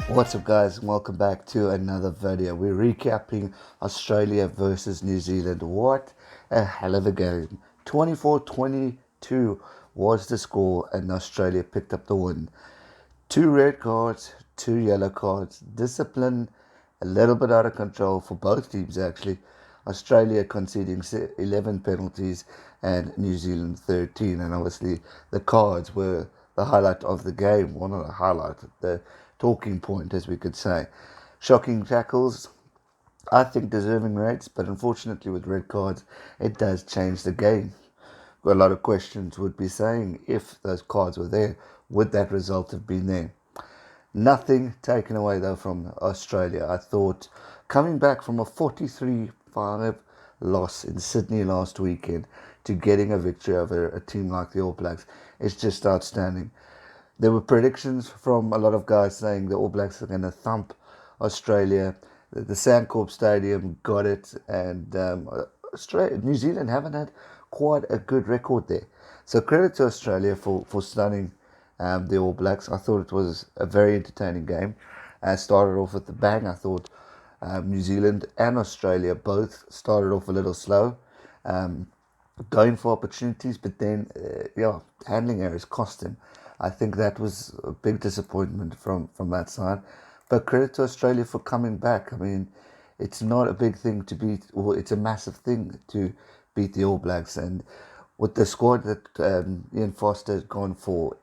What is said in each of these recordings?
What's up guys, and welcome back to another video. We're recapping Australia versus New Zealand. What a hell of a game. 24-22 was the score and Australia picked up the win. 2 red cards, 2 yellow cards, discipline a little bit out of control for both teams actually. Australia conceding 11 penalties and New Zealand 13, and obviously the cards were the highlight of the game, one of the highlights, the talking point as we could say. Shocking tackles, I think deserving reds, but unfortunately with red cards it does change the game. Got a lot of questions would be saying if those cards were there, would that result have been there? Nothing taken away though from Australia. I thought coming back from a 43-5 loss in Sydney last weekend to getting a victory over a team like the All Blacks is just outstanding. There were predictions from a lot of guys saying the All Blacks are going to thump Australia. The Sandcorp Stadium got it, and New Zealand haven't had quite a good record there. So credit to Australia for stunning the All Blacks. I thought it was a very entertaining game. Started off with the bang. I thought New Zealand and Australia both started off a little slow, going for opportunities, but then handling errors cost them. I think that was a big disappointment from that side. But credit to Australia for coming back. I mean, it's not a big thing to beat, or it's a massive thing to beat the All Blacks. And with the squad that Ian Foster has gone for,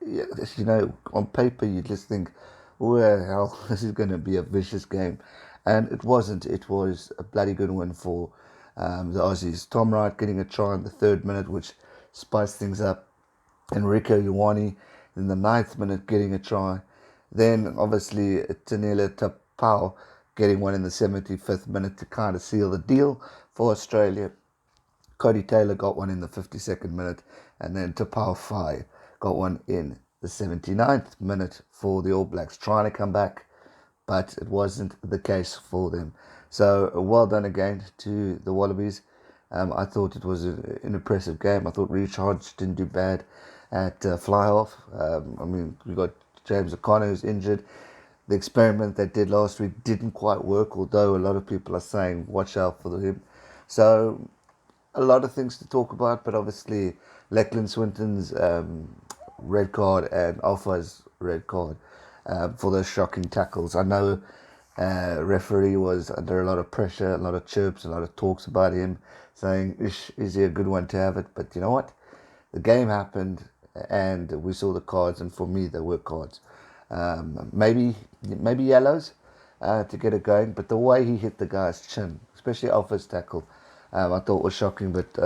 on paper you just think, well, hell, this is going to be a vicious game. And it wasn't. It was a bloody good win for the Aussies. Tom Wright getting a try in the 3rd minute, which spiced things up. Enrico Ioane in the 9th minute getting a try. Then obviously Taniela Tupou getting one in the 75th minute to kind of seal the deal for Australia. Cody Taylor got one in the 52nd minute, and then Tupou got one in the 79th minute for the All Blacks, trying to come back, but it wasn't the case for them. So well done again to the Wallabies. I thought it was an impressive game. I thought Reece Hodge didn't do bad at fly-off. We got James O'Connor who's injured. The experiment they did last week didn't quite work, although a lot of people are saying watch out for him. So a lot of things to talk about, but obviously Lachlan Swinton's red card and Alpha's red card for those shocking tackles. I know referee was under a lot of pressure, a lot of chirps, a lot of talks about him, saying, is he a good one to have it? But you know what? The game happened, and we saw the cards, and for me, they were cards. Maybe yellows to get it going, but the way he hit the guy's chin, especially Alpha's tackle, I thought was shocking, but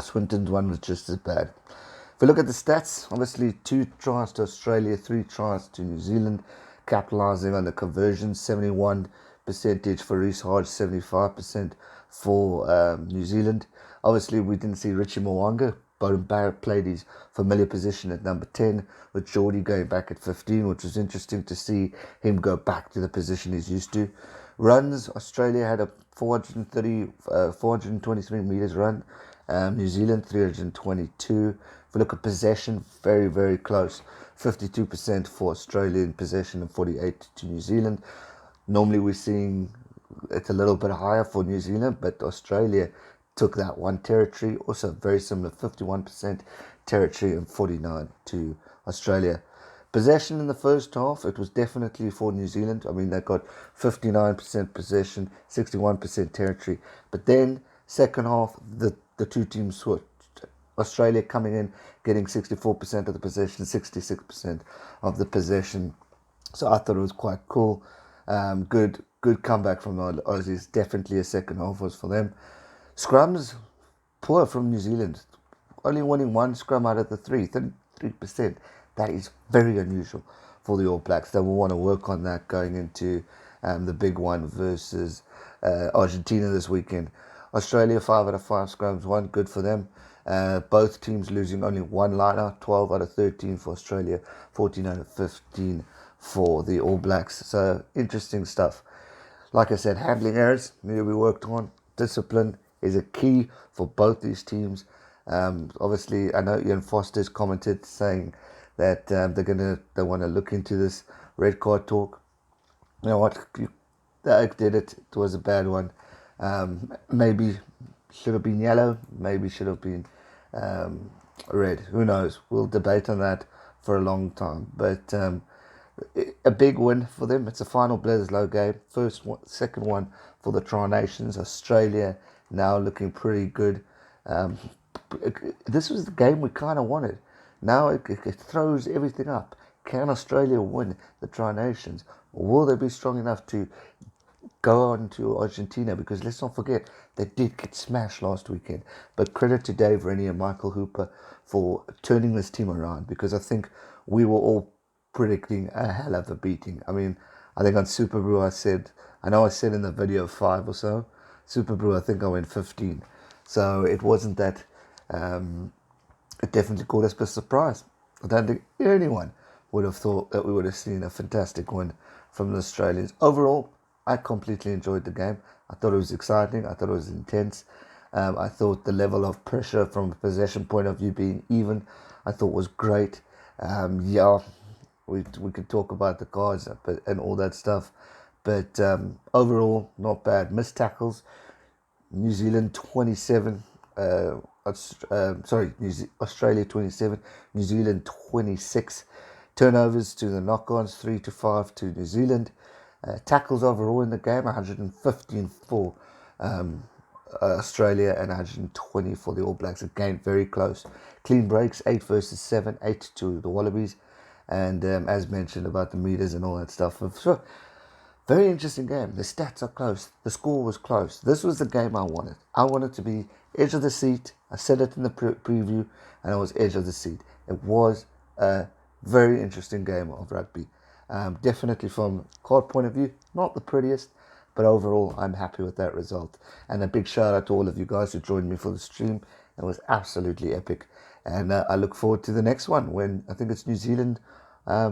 Swinton's one was just as bad. If we look at the stats, obviously 2 tries to Australia, 3 tries to New Zealand, capitalising on the conversion, 71% for Reece Hodge, 75% for New Zealand. Obviously, we didn't see Richie Mwanga. Beauden Barrett played his familiar position at number 10, with Geordie going back at 15, which was interesting to see him go back to the position he's used to. Runs, Australia had a 423 metres run, New Zealand 322. If we look at possession, very, very close. 52% for Australia in possession and 48% to New Zealand. Normally we're seeing it's a little bit higher for New Zealand, but Australia took that one territory. Also very similar, 51% territory and 49% to Australia. Possession in the first half, it was definitely for New Zealand. I mean, they got 59% possession, 61% territory. But then, second half, the 2 teams switched. Australia coming in, getting 64% of the possession, 66% of the possession. So I thought it was quite cool. Good comeback from the Aussies. Definitely a second half was for them. Scrums, poor from New Zealand. Only winning 1 scrum out of the 3, 33%. That is very unusual for the All Blacks. They will want to work on that going into the big one versus Argentina this weekend. Australia, 5 out of 5 scrums won. Good for them. Both teams losing only one liner, 12 out of 13 for Australia, 14 out of 15 for the All Blacks. So interesting stuff. Like I said, handling errors need to be worked on. Discipline is a key for both these teams. Obviously, I know Ian Foster's commented saying that they want to look into this red card talk. You know what? The Oak did it. It was a bad one. Maybe should have been yellow. Maybe should have been red. Who knows? We'll debate on that for a long time. But a big win for them. It's a final Bledisloe game. First one, second one for the Tri Nations. Australia now looking pretty good. This was the game we kind of wanted. Now it throws everything up. Can Australia win the Tri Nations? Or will they be strong enough to go on to Argentina? Because let's not forget, they did get smashed last weekend. But credit to Dave Rennie and Michael Hooper for turning this team around, because I think we were all predicting a hell of a beating. I mean, I think on Super Brew I said in the video 5 or so. Super Brew, I think I went 15. So it wasn't that, it definitely caught us by surprise. I don't think anyone would have thought that we would have seen a fantastic win from the Australians. Overall, I completely enjoyed the game. I thought it was exciting. I thought it was intense. I thought the level of pressure from a possession point of view being even, I thought was great. We could talk about the cards and all that stuff. But overall, not bad. Missed tackles, New Zealand 27. Australia 27, New Zealand 26. Turnovers to the knock-ons, 3-5 to New Zealand. Tackles overall in the game, 115 for Australia and 120 for the All Blacks. Again, very close. Clean breaks, 8 versus 7, 8 to the Wallabies. And as mentioned about the meters and all that stuff. So, very interesting game. The stats are close. The score was close. This was the game I wanted. I wanted to be edge of the seat. I said it in the preview, and I was edge of the seat. It was a very interesting game of rugby. Definitely from card point of view, not the prettiest, but overall, I'm happy with that result. And a big shout out to all of you guys who joined me for the stream. It was absolutely epic. And I look forward to the next one when I think it's New Zealand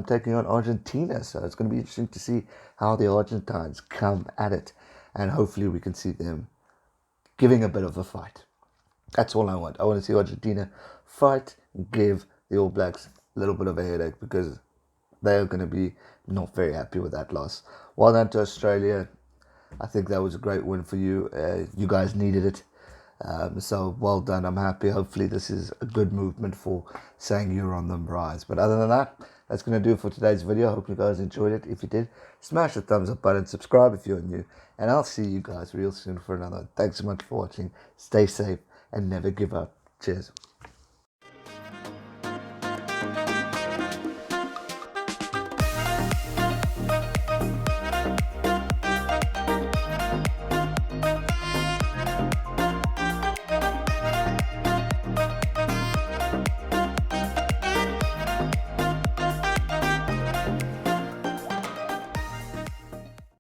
taking on Argentina. So it's going to be interesting to see how the Argentines come at it. And hopefully we can see them giving a bit of a fight. That's all I want. I want to see Argentina fight and give the All Blacks a little bit of a headache, because they are going to be not very happy with that loss. Well done to Australia. I think that was a great win for you. You guys needed it. So well done. I'm happy. Hopefully this is a good movement for saying you're on the rise. But other than that, that's going to do it for today's video. I hope you guys enjoyed it. If you did, smash the thumbs up button, subscribe if you're new, and I'll see you guys real soon for another. Thanks so much for watching. Stay safe and never give up. Cheers.